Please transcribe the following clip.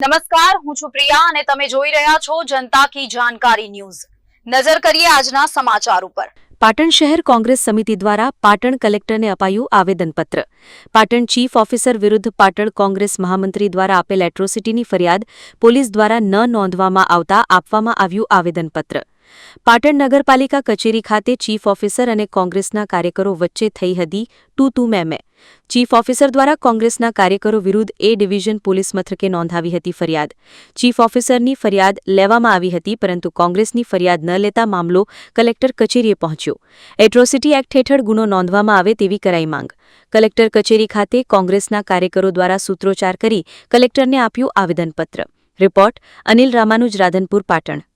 નમસ્કાર, હું છું પ્રિયા અને તમે જોઈ રહ્યા છો જનતા કી જાણકારી ન્યૂઝ। નજર કરીએ આજના સમાચાર ઉપર। પાટણ શહેર કોંગ્રેસ સમિતિ દ્વારા પાટણ કલેક્ટરને અપાયું આવેદનપત્ર। પાટણ ચીફ ઓફિસર વિરુદ્ધ પાટણ કોંગ્રેસ મહામંત્રી દ્વારા આપેલ એટ્રોસિટીની ફરિયાદ પોલીસ દ્વારા ન નોંધવામાં આવતા આપવામાં આવ્યું આવેદનપત્ર। પાટણ નગરપાલિકા કચેરી ખાતે ચીફ ઓફિસર અને કોંગ્રેસના કાર્યકરો વચ્ચે થઈ હતી તું મેં। ચીફ ઓફિસર દ્વારા કોંગ્રેસના કાર્યકરો વિરુદ્ધ એ ડિવિઝન પોલીસ મથકે નોંધાવી હતી ફરિયાદ। ચીફ ઓફિસરની ફરિયાદ લેવામાં આવી હતી, પરંતુ કોંગ્રેસની ફરિયાદ ન લેતા મામલો કલેક્ટર કચેરીએ પહોંચ્યો। એટ્રોસિટી એક્ટ હેઠળ ગુનો નોંધવામાં આવે તેવી કરાઈ માંગ। કલેક્ટર કચેરી ખાતે કોંગ્રેસના કાર્યકરો દ્વારા સૂત્રોચ્ચાર કરી કલેક્ટરને આપ્યું આવેદનપત્ર। રિપોર્ટ અનિલ રામાનુજ, રાધનપુર, પાટણ।